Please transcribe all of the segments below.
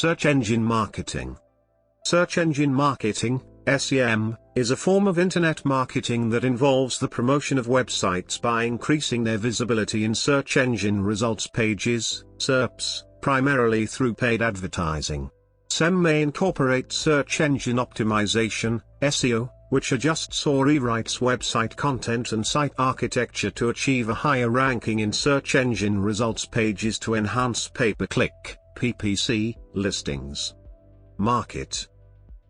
Search engine marketing. Search engine marketing, SEM, is a form of internet marketing that involves the promotion of websites by increasing their visibility in search engine results pages, SERPs, primarily through paid advertising. SEM may incorporate search engine optimization, SEO, which adjusts or rewrites website content and site architecture to achieve a higher ranking in search engine results pages to enhance pay-per-click, PPC, listings. Market.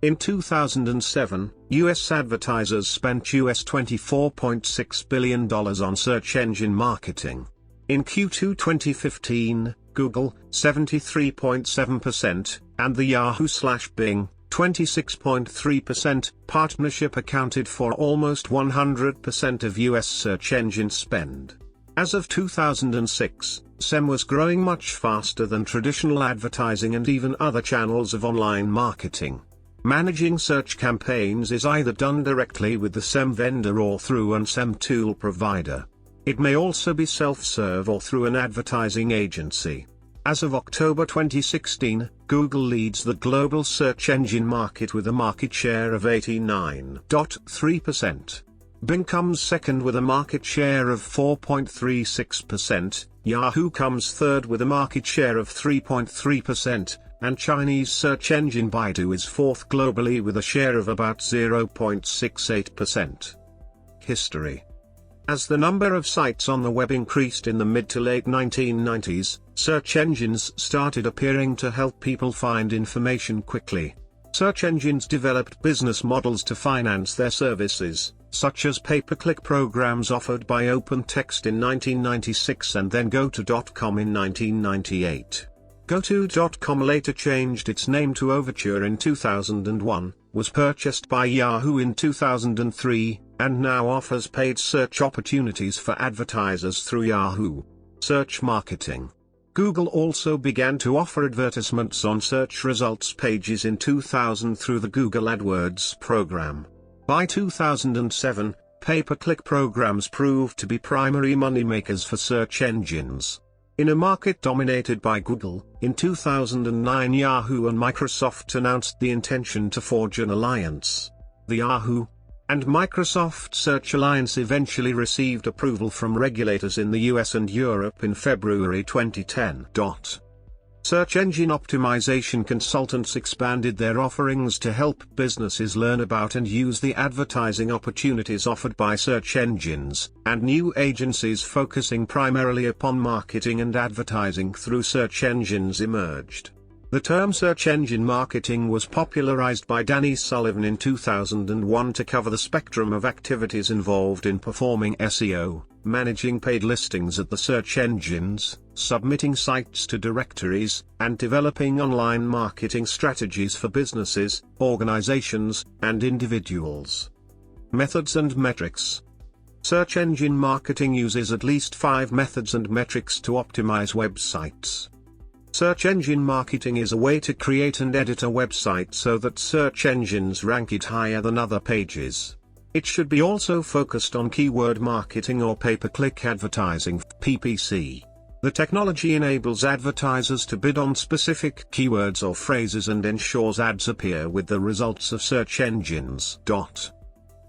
In 2007, U.S. advertisers spent US $24.6 billion on search engine marketing. In Q2 2015, Google, 73.7%, and the Yahoo/Bing, 26.3%, partnership accounted for almost 100% of U.S. search engine spend. As of 2006, SEM was growing much faster than traditional advertising and even other channels of online marketing. Managing search campaigns is either done directly with the SEM vendor or through an SEM tool provider. It may also be self-serve or through an advertising agency. As of October 2016, Google leads the global search engine market with a market share of 89.3%. Bing comes second with a market share of 4.36%, Yahoo comes third with a market share of 3.3%, and Chinese search engine Baidu is fourth globally with a share of about 0.68%. History. As the number of sites on the web increased in the mid to late 1990s, search engines started appearing to help people find information quickly. Search engines developed business models to finance their services, such as pay-per-click programs offered by OpenText in 1996 and then GoTo.com in 1998. GoTo.com later changed its name to Overture in 2001, was purchased by Yahoo in 2003, and now offers paid search opportunities for advertisers through Yahoo. Search marketing. Google also began to offer advertisements on search results pages in 2000 through the Google AdWords program. By 2007, pay-per-click programs proved to be primary moneymakers for search engines. In a market dominated by Google, in 2009 Yahoo and Microsoft announced the intention to forge an alliance. The Yahoo and Microsoft Search Alliance eventually received approval from regulators in the US and Europe in February 2010. Search engine optimization consultants expanded their offerings to help businesses learn about and use the advertising opportunities offered by search engines, and new agencies focusing primarily upon marketing and advertising through search engines emerged. The term search engine marketing was popularized by Danny Sullivan in 2001 to cover the spectrum of activities involved in performing SEO, managing paid listings at the search engines, submitting sites to directories, and developing online marketing strategies for businesses, organizations, and individuals. Methods and metrics. Search engine marketing uses at least 5 methods and metrics to optimize websites. Search engine marketing is a way to create and edit a website so that search engines rank it higher than other pages. It should be also focused on keyword marketing or pay-per-click advertising, PPC. The technology enables advertisers to bid on specific keywords or phrases and ensures ads appear with the results of search engines.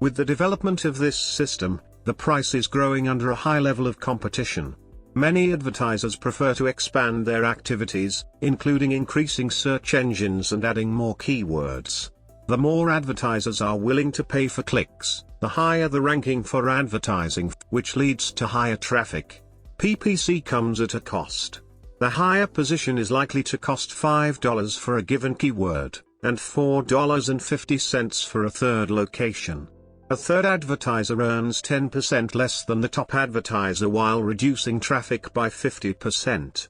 With the development of this system, the price is growing under a high level of competition. Many advertisers prefer to expand their activities, including increasing search engines and adding more keywords. The more advertisers are willing to pay for clicks, the higher the ranking for advertising, which leads to higher traffic. PPC comes at a cost. The higher position is likely to cost $5 for a given keyword, and $4.50 for a third location. A third advertiser earns 10% less than the top advertiser while reducing traffic by 50%.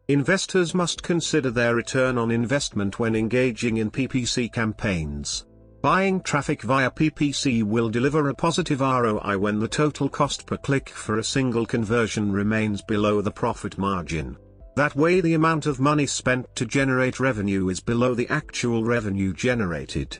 Investors must consider their return on investment when engaging in PPC campaigns. Buying traffic via PPC will deliver a positive ROI when the total cost per click for a single conversion remains below the profit margin. That way the amount of money spent to generate revenue is below the actual revenue generated.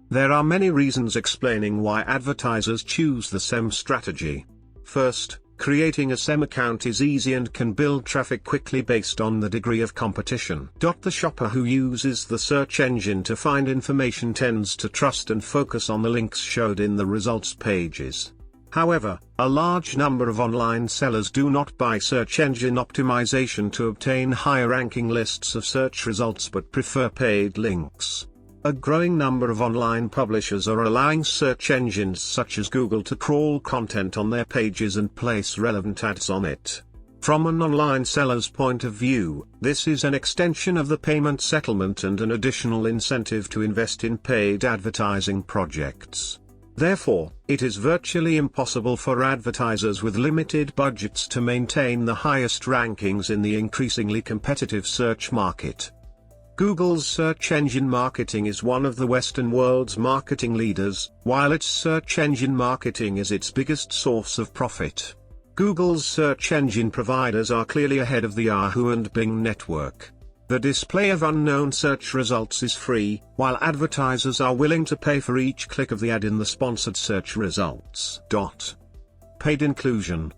There are many reasons explaining why advertisers choose the SEM strategy. First, Creating a SEM account is easy and can build traffic quickly based on the degree of competition. The shopper who uses the search engine to find information tends to trust and focus on the links showed in the results pages. However, a large number of online sellers do not buy search engine optimization to obtain higher ranking lists of search results but prefer paid links. A growing number of online publishers are allowing search engines such as Google to crawl content on their pages and place relevant ads on it. From an online seller's point of view, this is an extension of the payment settlement and an additional incentive to invest in paid advertising projects. Therefore, it is virtually impossible for advertisers with limited budgets to maintain the highest rankings in the increasingly competitive search market. Google's search engine marketing is one of the Western world's marketing leaders, while its search engine marketing is its biggest source of profit. Google's search engine providers are clearly ahead of the Yahoo and Bing network. The display of unknown search results is free, while advertisers are willing to pay for each click of the ad in the sponsored search results. Paid inclusion.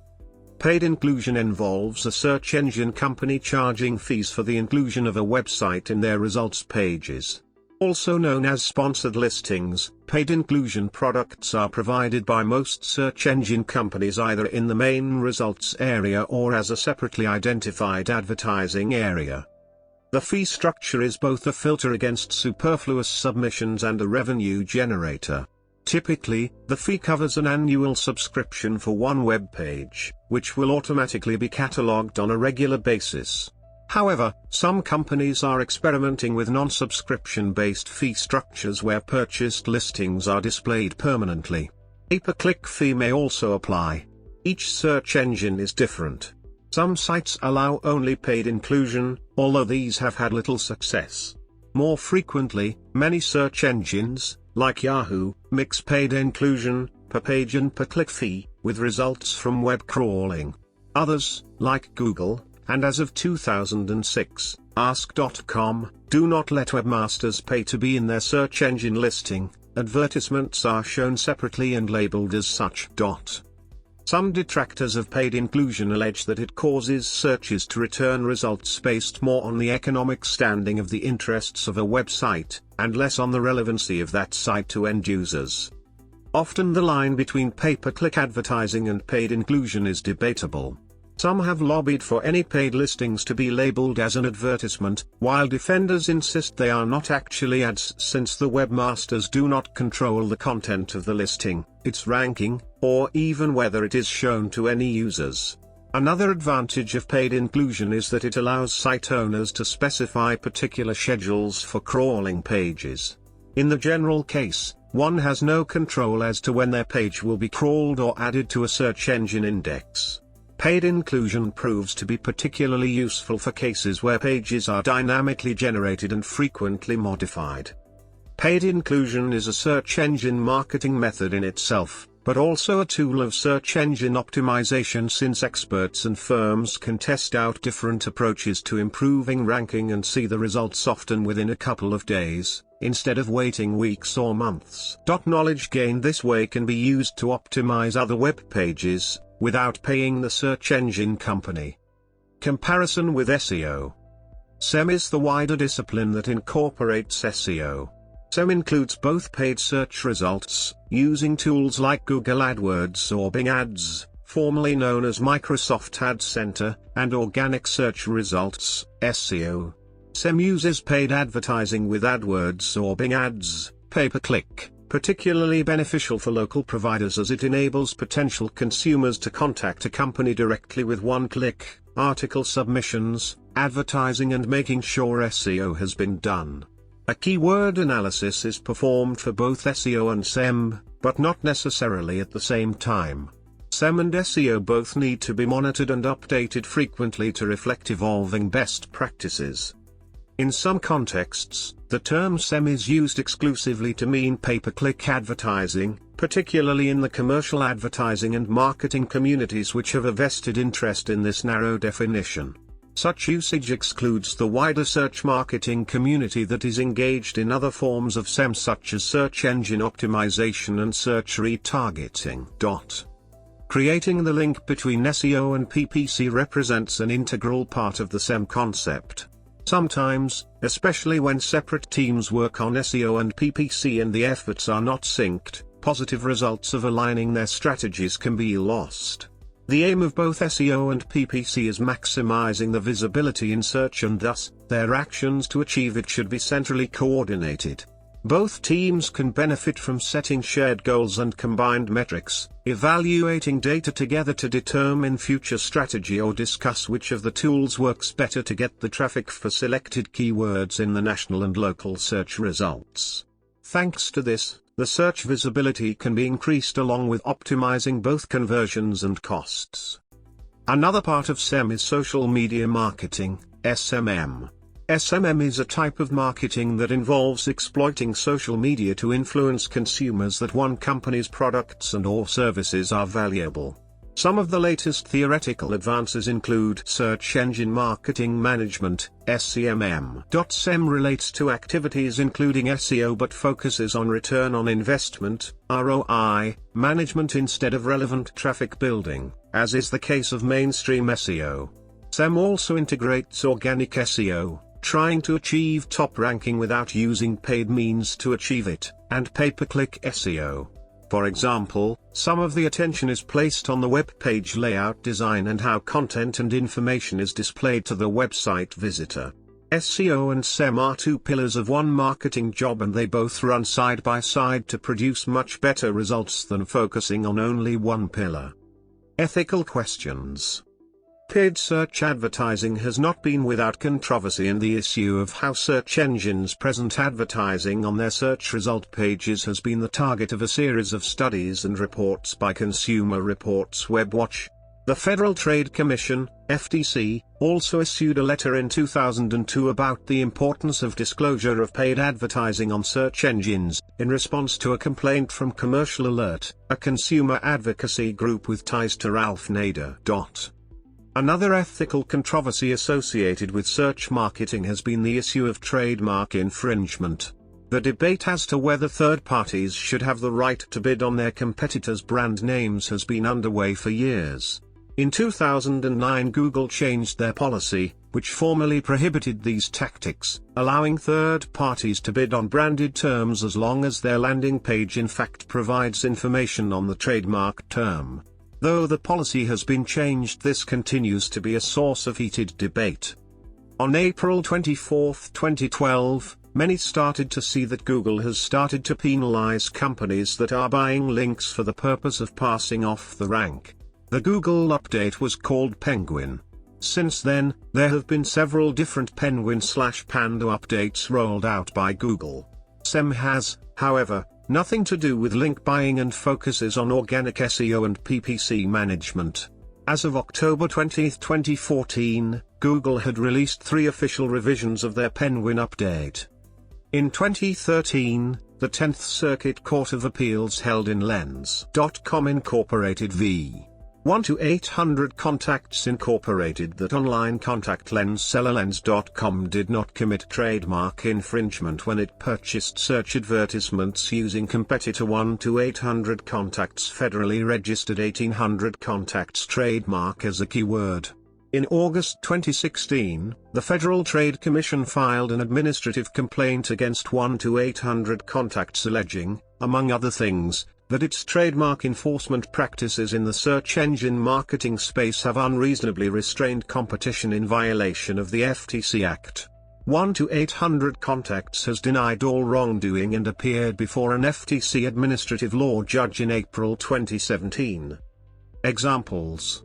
Paid inclusion involves a search engine company charging fees for the inclusion of a website in their results pages. Also known as sponsored listings, paid inclusion products are provided by most search engine companies either in the main results area or as a separately identified advertising area. The fee structure is both a filter against superfluous submissions and a revenue generator. Typically, the fee covers an annual subscription for one web page, which will automatically be cataloged on a regular basis. However, some companies are experimenting with non-subscription-based fee structures where purchased listings are displayed permanently. A per-click fee may also apply. Each search engine is different. Some sites allow only paid inclusion, although these have had little success. More frequently, many search engines, like Yahoo, mix paid inclusion, per page and per click fee, with results from web crawling. Others, like Google, and as of 2006, Ask.com, do not let webmasters pay to be in their search engine listing. Advertisements are shown separately and labeled as such. Some detractors of paid inclusion allege that it causes searches to return results based more on the economic standing of the interests of a website, and less on the relevancy of that site to end users. Often the line between pay-per-click advertising and paid inclusion is debatable. Some have lobbied for any paid listings to be labeled as an advertisement, while defenders insist they are not actually ads since the webmasters do not control the content of the listing, its ranking, or even whether it is shown to any users. Another advantage of paid inclusion is that it allows site owners to specify particular schedules for crawling pages. In the general case, one has no control as to when their page will be crawled or added to a search engine index. Paid inclusion proves to be particularly useful for cases where pages are dynamically generated and frequently modified. Paid inclusion is a search engine marketing method in itself, but also a tool of search engine optimization since experts and firms can test out different approaches to improving ranking and see the results often within a couple of days, instead of waiting weeks or months. Knowledge gained this way can be used to optimize other web pages, without paying the search engine company. Comparison with SEO. SEM is the wider discipline that incorporates SEO. SEM includes both paid search results, using tools like Google AdWords or Bing Ads, formerly known as Microsoft Ad Center, and organic search results, SEO. SEM uses paid advertising with AdWords or Bing Ads, pay-per-click, particularly beneficial for local providers as it enables potential consumers to contact a company directly with one click, article submissions, advertising and making sure SEO has been done. A keyword analysis is performed for both SEO and SEM, but not necessarily at the same time. SEM and SEO both need to be monitored and updated frequently to reflect evolving best practices. In some contexts, the term SEM is used exclusively to mean pay-per-click advertising, particularly in the commercial advertising and marketing communities which have a vested interest in this narrow definition. Such usage excludes the wider search marketing community that is engaged in other forms of SEM such as search engine optimization and search retargeting. Creating the link between SEO and PPC represents an integral part of the SEM concept. Sometimes, especially when separate teams work on SEO and PPC and the efforts are not synced, positive results of aligning their strategies can be lost. The aim of both SEO and PPC is maximizing the visibility in search, and thus, their actions to achieve it should be centrally coordinated. Both teams can benefit from setting shared goals and combined metrics, evaluating data together to determine future strategy, or discuss which of the tools works better to get the traffic for selected keywords in the national and local search results. Thanks to this, the search visibility can be increased along with optimizing both conversions and costs. Another part of SEM is social media marketing, SMM. SMM is a type of marketing that involves exploiting social media to influence consumers that one company's products and/or services are valuable. Some of the latest theoretical advances include Search Engine Marketing Management, SEMM. SEM relates to activities including SEO but focuses on return on investment, ROI, management instead of relevant traffic building, as is the case of mainstream SEO. SEM also integrates organic SEO, trying to achieve top ranking without using paid means to achieve it, and pay-per-click SEO. For example, some of the attention is placed on the web page layout design and how content and information is displayed to the website visitor. SEO and SEM are two pillars of one marketing job, and they both run side by side to produce much better results than focusing on only one pillar. Ethical questions. Paid search advertising has not been without controversy, and the issue of how search engines present advertising on their search result pages has been the target of a series of studies and reports by Consumer Reports WebWatch. The Federal Trade Commission, FTC, also issued a letter in 2002 about the importance of disclosure of paid advertising on search engines, in response to a complaint from Commercial Alert, a consumer advocacy group with ties to Ralph Nader. Another ethical controversy associated with search marketing has been the issue of trademark infringement. The debate as to whether third parties should have the right to bid on their competitors' brand names has been underway for years. In 2009, Google changed their policy, which formally prohibited these tactics, allowing third parties to bid on branded terms as long as their landing page in fact provides information on the trademark term. Though the policy has been changed, this continues to be a source of heated debate. On April 24, 2012, many started to see that Google has started to penalize companies that are buying links for the purpose of passing off the rank. The Google update was called Penguin. Since then, there have been several different Penguin/Panda updates rolled out by Google. SEM has, however, nothing to do with link buying and focuses on organic SEO and PPC management. As of October 20, 2014, Google had released 3 official revisions of their Penguin update. In 2013, the 10th Circuit Court of Appeals held in Lens.com Incorporated v. 1-800 Contacts Incorporated that online contact lens seller Lens.com did not commit trademark infringement when it purchased search advertisements using competitor 1-800 Contacts federally registered 1800 Contacts trademark as a keyword. In August 2016, the Federal Trade Commission filed an administrative complaint against 1-800 Contacts alleging, among other things, that its trademark enforcement practices in the search engine marketing space have unreasonably restrained competition in violation of the FTC Act. 1-800 Contacts has denied all wrongdoing and appeared before an FTC administrative law judge in April 2017. Examples.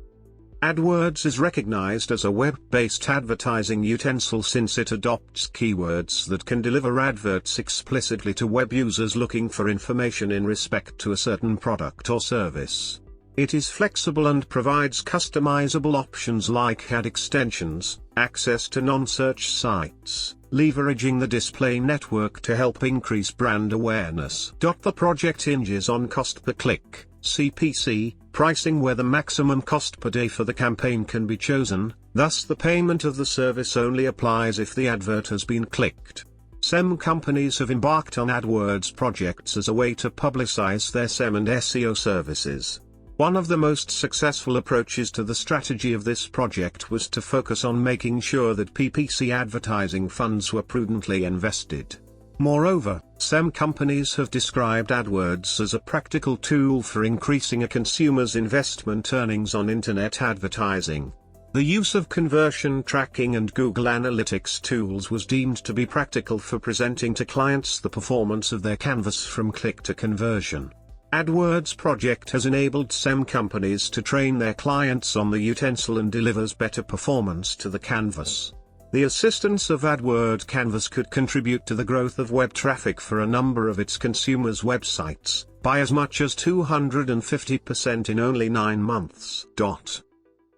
AdWords is recognized as a web-based advertising utensil since it adopts keywords that can deliver adverts explicitly to web users looking for information in respect to a certain product or service. It is flexible and provides customizable options like ad extensions, access to non-search sites, leveraging the display network to help increase brand awareness. The project hinges on cost per click, CPC, pricing where the maximum cost per day for the campaign can be chosen, thus the payment of the service only applies if the advert has been clicked. SEM companies have embarked on AdWords projects as a way to publicize their SEM and SEO services. One of the most successful approaches to the strategy of this project was to focus on making sure that PPC advertising funds were prudently invested. Moreover, some companies have described AdWords as a practical tool for increasing a consumer's investment earnings on internet advertising. The use of conversion tracking and Google Analytics tools was deemed to be practical for presenting to clients the performance of their canvas from click to conversion. AdWords project has enabled some companies to train their clients on the utensil and delivers better performance to the canvas. The assistance of AdWord Canvas could contribute to the growth of web traffic for a number of its consumers' websites, by as much as 250% in only 9 months.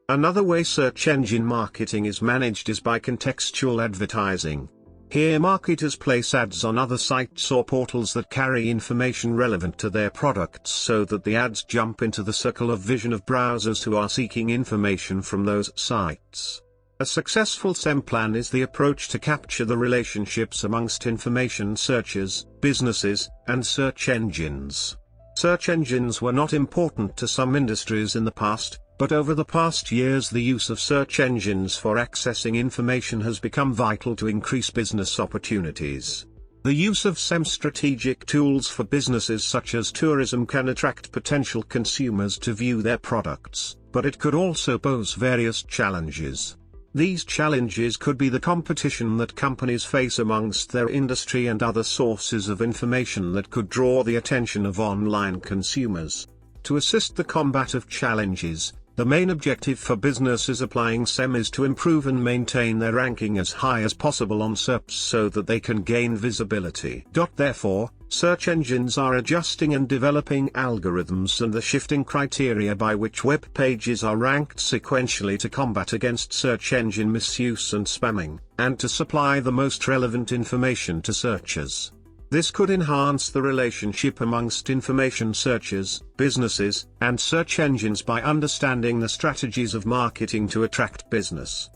Another way search engine marketing is managed is by contextual advertising. Here marketers place ads on other sites or portals that carry information relevant to their products so that the ads jump into the circle of vision of browsers who are seeking information from those sites. A successful SEM plan is the approach to capture the relationships amongst information searchers, businesses, and search engines. Search engines were not important to some industries in the past, but over the past years the use of search engines for accessing information has become vital to increase business opportunities. The use of SEM strategic tools for businesses such as tourism can attract potential consumers to view their products, but it could also pose various challenges. These challenges could be the competition that companies face amongst their industry and other sources of information that could draw the attention of online consumers. To assist the combat of challenges, the main objective for businesses applying SEM is to improve and maintain their ranking as high as possible on SERPs so that they can gain visibility. Therefore, search engines are adjusting and developing algorithms and the shifting criteria by which web pages are ranked sequentially to combat against search engine misuse and spamming, and to supply the most relevant information to searchers. This could enhance the relationship amongst information searchers, businesses, and search engines by understanding the strategies of marketing to attract business.